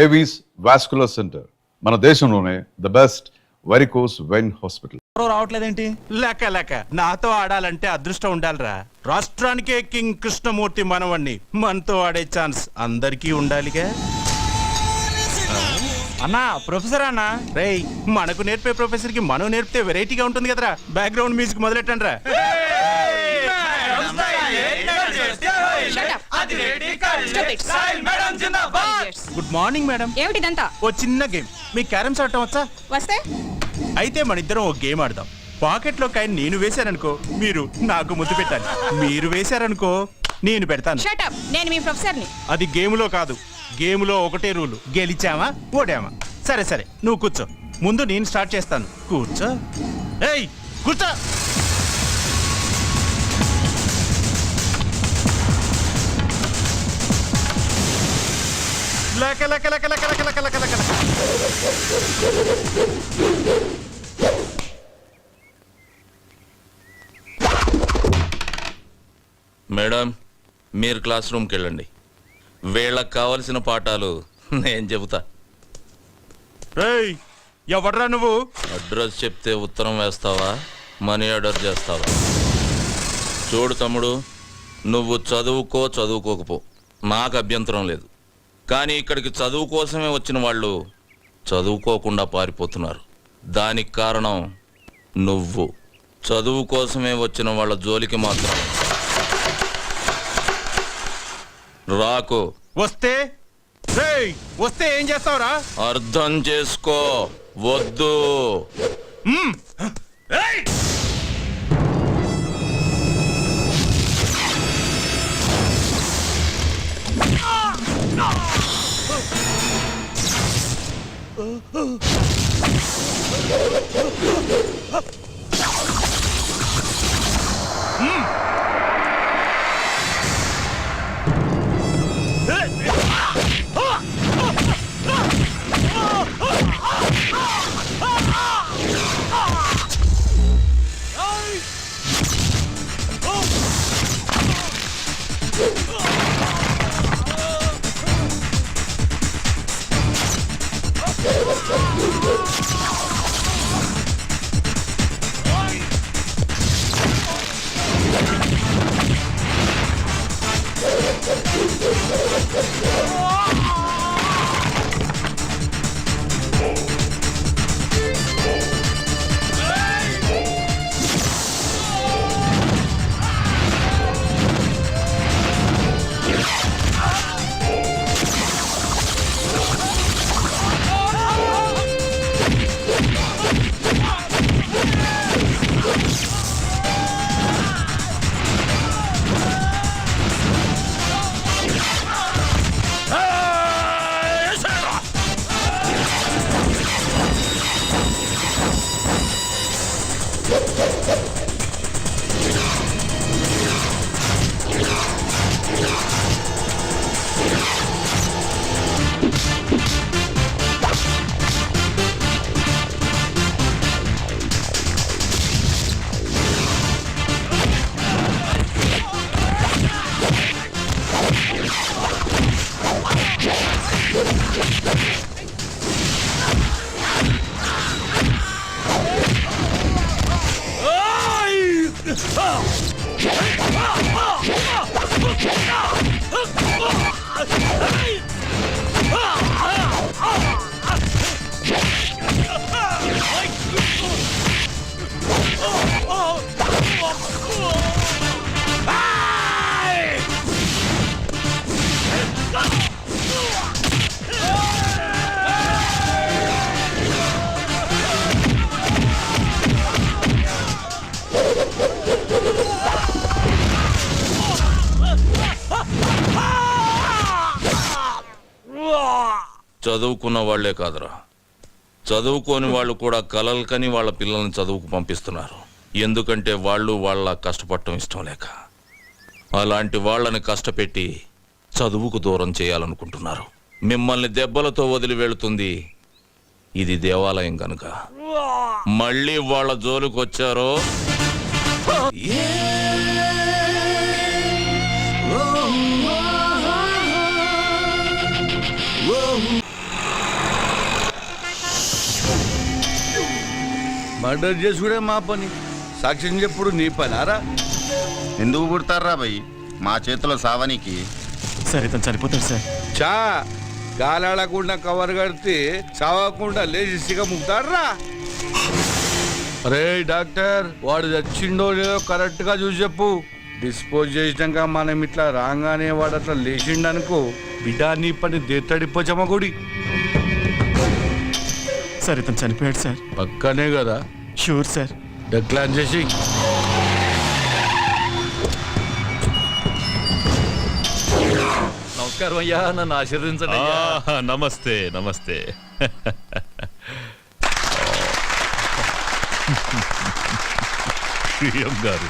Avis vascular centre, మన దేశంలోనే the best varicose vein hospital. రావట్లేదేంటి? లేక లేక నాతో ఆడాలంటే అదృష్టం ఉండాలిరా. రాష్ట్రానికే కింగ్ కృష్ణమూర్తి మనవణ్ణి, మనతో ఆడే ఛాన్స్ అందరికీ ఉండాలిగా. అన్నా ప్రొఫెసర్ అన్నా. రేయ్, మనకు నేర్పే ప్రొఫెసర్ కి మనం నేర్పితే వెరైటీగా ఉంటుంది కదరా. బ్యాక్గ్రౌండ్ మ్యూజిక్ మొదలెట్టండి రా. Good morning madam. ఏమిటిదంతా? ఓ చిన్న గేమ్. మీకు క్యారమ్స్ ఆడటం వచ్చా? వస్తే అయితే మన ఇద్దరం ఒక గేమ్ ఆడదాం. పాకెట్ లో కాయని నేను వేశాననుకో, మీరు నాకు ముద్దు పెట్టాలి. మీరు వేశారనుకో, నేను పెడతాను. Shut up. నేను మీ ప్రొఫెసర్ని. అది గేములో కాదు, గేములో ఒకటే రూలు, గెలిచామా ఓడామా. సరే సరే, నువ్వు కూర్చో. ముందు నేను స్టార్ట్ చేస్తాను. కూర్చో. ఏయ్ కూర్చో. లక లక లక లక లక లక లక లక. మేడం, మీరు క్లాస్ రూమ్కి వెళ్ళండి. వీళ్ళకి కావలసిన పాఠాలు నేను చెబుతా. రేయ్, ఎవడ్రా నువ్వు? అడ్రస్ చెప్తే ఉత్తరం వేస్తావా, మనీ ఆర్డర్ చేస్తావా? చూడు తమ్ముడు, నువ్వు చదువుకో చదువుకోకపో, నాకు అభ్యంతరం లేదు. కానీ ఇక్కడికి చదువు కోసమే వచ్చిన వాళ్ళు చదువుకోకుండా పారిపోతున్నారు. దానికి కారణం నువ్వు. చదువు కోసమే వచ్చిన వాళ్ళ జోలికి మాత్రం రాకు. వస్తే రేయ్, వస్తే ఏం చేస్తావురా? అర్థం చేసుకో. వద్దు. ఏయ్! చదువుకున్న వాళ్లే కాదురా, చదువుకోని వాళ్ళు కూడా కలలు కని వాళ్ళ పిల్లల్ని చదువుకు పంపిస్తున్నారు. ఎందుకంటే వాళ్ళు వాళ్ళ కష్టపడటం ఇష్టం లేక. అలాంటి వాళ్ళని కష్టపెట్టి చదువుకు దూరం చేయాలనుకుంటున్నారు. మిమ్మల్ని దెబ్బలతో వదిలి వెళుతుంది ఇది దేవాలయం కనుక. మళ్ళీ వాళ్ళ జోలికి వచ్చారో మర్డర్ చేసుకునే మా పని, సాక్ష్యం చెప్పుడు నీ పని ఆరా. ఎందుకు పుడతారా భయ్ మా చేతిలో సావనికి? సార్ ఇతను చనిపోతాడు సార్. చా గాలాడకుండా కవర్ కడితే చావకుండా లేచి సిగ ముగ్గుతాడ్రా. అరే డాక్టర్, వాడు చచ్చిండో లేదో కరెక్ట్ గా చూసి చెప్పు. డిస్పోజ్ చేసినాక మనం ఇట్లా రాగానే వాడు అట్లా లేచిండనుకో, బిడ్డా నీ పని దేత్తడిపోచమ్మ గుడి. సార్ ఇతను చనిపోయాడు సార్. పక్కనే కదా, షూర్ సార్. డెక్లాన్ చేసి నమస్కారం అయ్యా, నన్ను ఆశీర్వదించండి. నమస్తే నమస్తే. సీఎం గారు,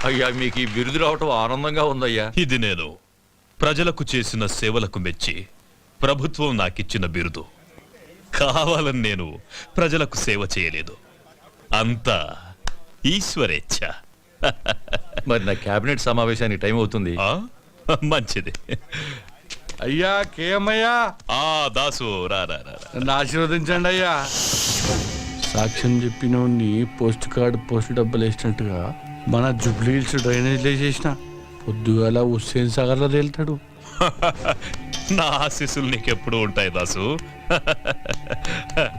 అయ్యా మీకు ఈ బిరుదు రావటం ఆనందంగా ఉందయ్యా. ఇది నేను ప్రజలకు చేసిన సేవలకు మెచ్చి ప్రభుత్వం నాకిచ్చిన బిరుదు. కావాలని నేను ప్రజలకు సేవ చేయలేదు, అంతా ఈశ్వరేచ్ఛ. మరి నా కేబినెట్ సమావేశానికి టైం అవుతుంది. ఆ? మంచిది. అయ్యా కేమయ్యా, దాసు రా రా రా. నన్ను ఆశీర్వదించండి అయ్యా. సాక్ష్యం చెప్పిన పోస్ట్ కార్డు పోస్ట్ డబ్బులు వేసినట్టుగా మన జుబ్లీ హిల్స్ డ్రైనేజ్ వేసేసిన పొద్దుగాల హుస్సేన్ సాగర్ లో తేలుతాడు. నా ఆశీస్సులు నీకెప్పుడు ఉంటాయి దాసు.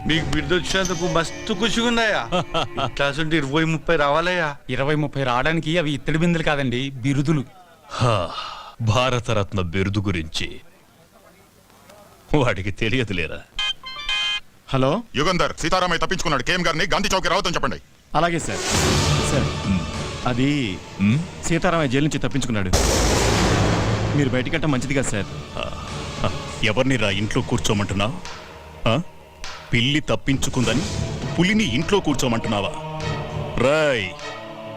నీకు బిడ్డ వచ్చినందుకు మస్తు ఖుషిగా ఉన్నాయా. క్లాస్ ఉంటే 20-30 రావాలయ్యా. 20-30 రావడానికి అవి ఇత్తడి బిందులు కాదండి, బిరుదులు. భారతరత్న బిరుదు గురించి వాడికి తెలియదులేరా. హలో యుగంధర్, సీతారామయ్య తప్పించుకున్నాడు. కేఎం గారిని గాంధీ చౌక్ రావద్దని చెప్పండి. అలాగే సార్. సార్ అది సీతారామయ్య జైలు నుంచి తప్పించుకున్నాడు. మీరు బయటికంటే మంచిది కదా సార్. ఎవరిని రా ఇంట్లో కూర్చోమంటున్నావు? పిల్లి తప్పించుకుందని పులిని ఇంట్లో కూర్చోమంటున్నావా? రాయ్,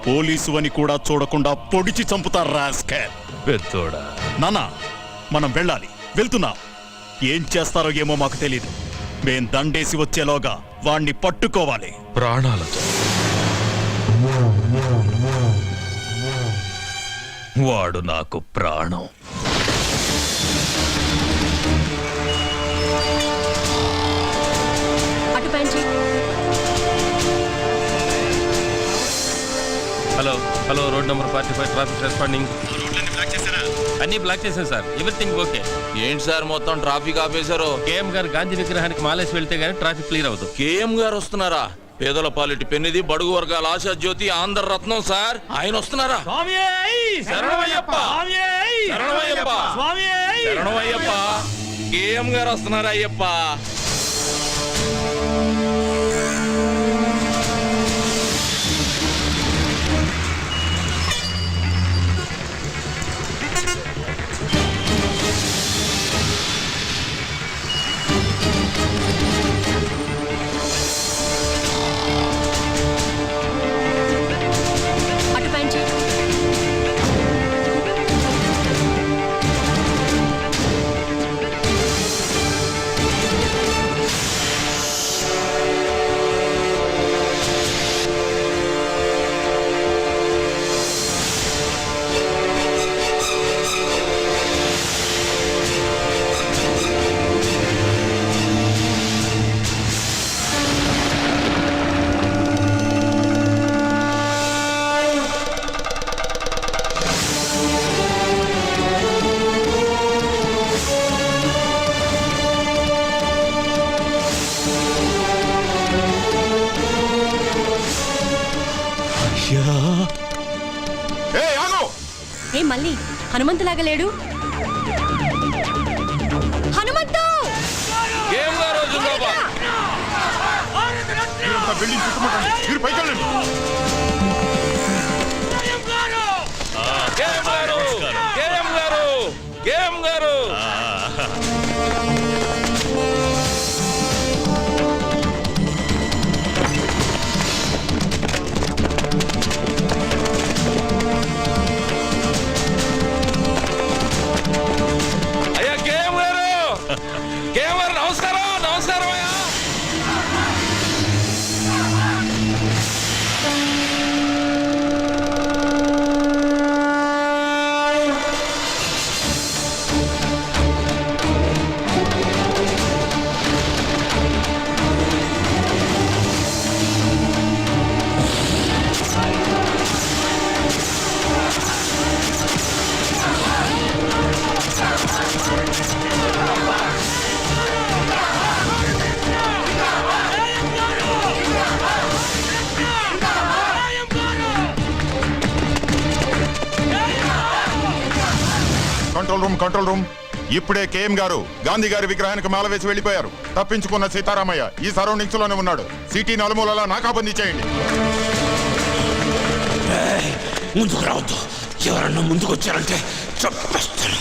పోలీసు అని కూడా చూడకుండా పొడిచి చంపుతారు రాస్కెల్. పెద్దోడా, నానా మనం వెళ్ళాలి, వెళ్తున్నా. ఏం చేస్తారో ఏమో మాకు తెలీదు. మేం దండేసి వచ్చేలోగా వాణ్ణి పట్టుకోవాలి ప్రాణాలతో. వాడు నాకు ప్రాణం. Hello hello, road number 45 traffic responding. అన్ని బ్లాక్ చేశాను సార్, ఎవ్రీథింగ్ ఓకే. ఏంటి సార్ మొత్తం ట్రాఫిక్ ఆపేశారు? కేఎం గారు గాంధీ విగ్రహానికి మాలేసి వెళ్తే గానీ ట్రాఫిక్ క్లియర్ అవుతుంది. కేఎం గారు వస్తున్నారా? పేదల పాలిటి పెన్నిది, బడుగు వర్గాల ఆశా జ్యోతి, ఆంధ్ర రత్నం సార్, ఆయన వస్తున్నారా? శరణమయ్యప్ప, శరణమయ్యప్ప, శరణమయ్యప్ప. కేఎం గారు వస్తున్నారా అయ్యప్ప? ఏ మళ్ళీ హనుమంతులాగా లేడు? హనుమంతు! కేఎం గారు, జిందాబాద్. బిల్డింగ్ చుట్టుముట్టండి, మీరు పైకి వెళ్ళండి. కేఎం గారు, కేఎం గారు, కేఎం గారు. అయ్యా కేఎం గారు, కేఎం గారు నమస్కారం. నమస్కారం అయ్యా. కంట్రోల్ రూమ్ ఇప్పుడే కేఎం గారు గాంధీ గారి విగ్రహానికి మాల వేసి వెళ్ళిపోయారు. తప్పించుకున్న సీతారామయ్య ఈ సరౌండింగ్స్ లోనే ఉన్నాడు. సిటీ నలుమూలలా నాకాబందీ చేయండి. ముందుకు రావద్దు. ఎవరన్నా ముందుకు వచ్చారంటే చంపేస్తాను.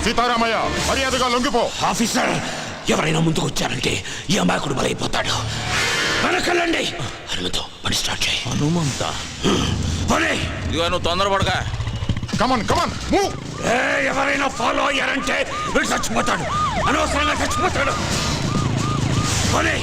సీతారామయ్య మర్యాదగా లొంగిపో. ఆఫీసర్, ఎవరైనా ముందుకు వచ్చారంటే ఈ అమాయకుడు బలైపోతాడు. వెనకెళ్ళండి. హనుమంతు, పని స్టార్ట్ చేయి. హనుమంత పని. ఇదిగో నువ్వు తొందరపడగా. Come on move. ఎవరైనా ఫాలో అయ్యారంటే వీడు చచ్చిపోతాడు. అనవసరంగా చచ్చిపోతాడు. పని.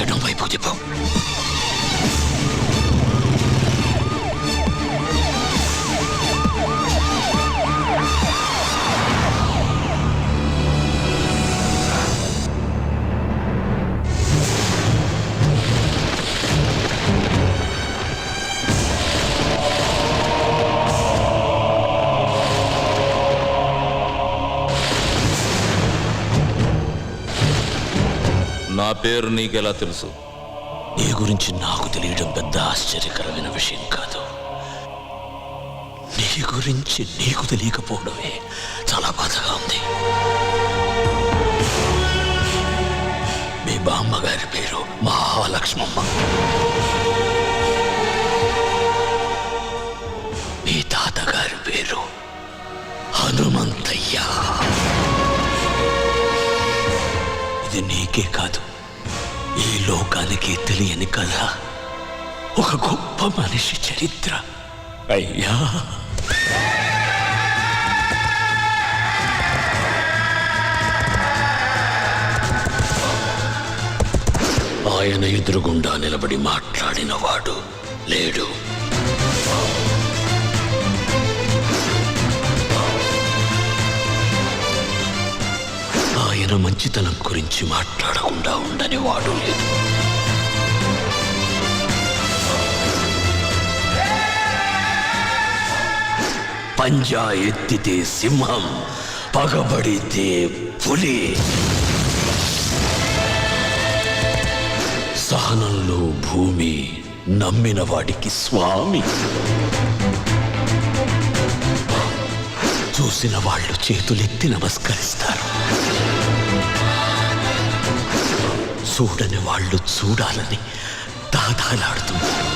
ఎడం వైపు తిప్పు. నా పేరు నీకెలా తెలుసు? నీ గురించి నాకు తెలియడం పెద్ద ఆశ్చర్యకరమైన విషయం కాదు. నీ గురించి నీకు తెలియకపోవడమే చాలా బాధగా ఉంది. మీ బామ్మగారి పేరు మహాలక్ష్మమ్మ. మీ తాతగారి పేరు హనుమంతయ్య. ఇది నీకే కాదు, ఈ లోకానికి తెలియని కథ. ఒక గొప్ప మనిషి చరిత్ర. అయ్యా, ఆయన ఎదురుగుండా నిలబడి మాట్లాడిన వాడు లేడు. ఆయన మంచితనం గురించి మాట్లాడకుండా ఉండని వాడు లేదు. పంజా ఎత్తితే సింహం, పగబడితే పులి. సహనంలో భూమి, నమ్మిన వాడికి స్వామి. చూసిన వాళ్ళు చేతులెత్తి నమస్కరిస్తారు. చూడని వాళ్ళు చూడాలని దాదాలాడుతున్నారు.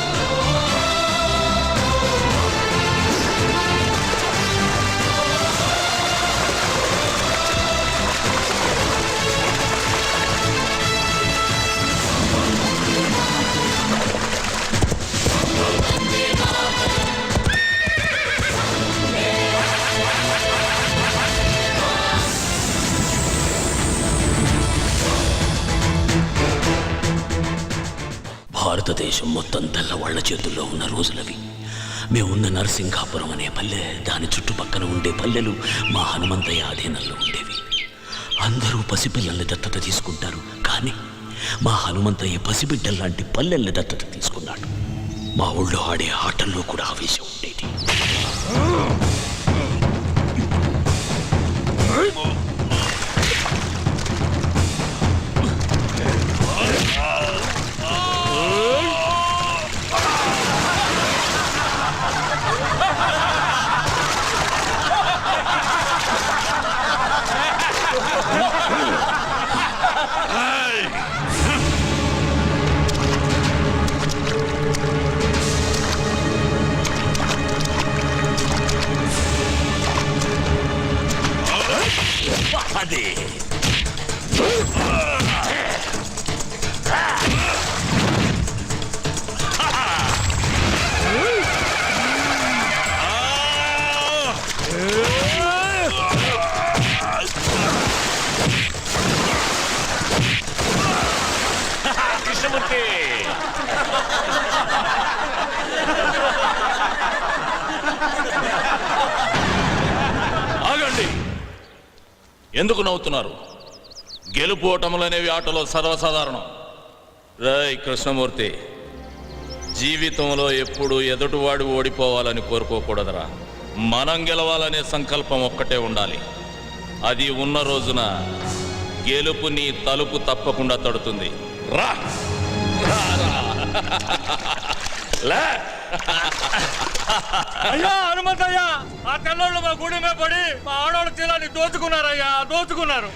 భారతదేశం మొత్తం తెల్లవాళ్ల చేతుల్లో ఉన్న రోజులవి. మేమున్న నరసింగాపురం అనే పల్లె, దాని చుట్టుపక్కల ఉండే పల్లెలు మా హనుమంతయ్య ఆధీనంలో ఉండేవి. అందరూ పసిపిల్లల్ని దత్తత తీసుకుంటారు, కానీ మా హనుమంతయ్య పసిబిడ్డల్లాంటి పల్లెల్ని దత్తత తీసుకున్నాడు. మా ఊళ్ళో ఆడే ఆటల్లో కూడా ఆవేశం ఉండేది. అది కృష్ణమూర్తి ఎందుకు నవ్వుతున్నారు? గెలుపు ఓటములనేవి ఆటలో సర్వసాధారణం. రేయ్ కృష్ణమూర్తి, జీవితంలో ఎప్పుడు ఎదుటివాడు ఓడిపోవాలని కోరుకోకూడదురా. మనం గెలవాలనే సంకల్పం ఒక్కటే ఉండాలి. అది ఉన్న రోజున గెలుపు నీ తలుపు తప్పకుండా తడుతుంది. రా రా, రా. లే. అయ్యా హనుమంతయ్యా, ఆ తెల్లోళ్ళు మా గుడి మీద పడి మా ఆడవాళ్ళ చీలాన్ని దోచుకున్నారయ్యా, దోచుకున్నారు.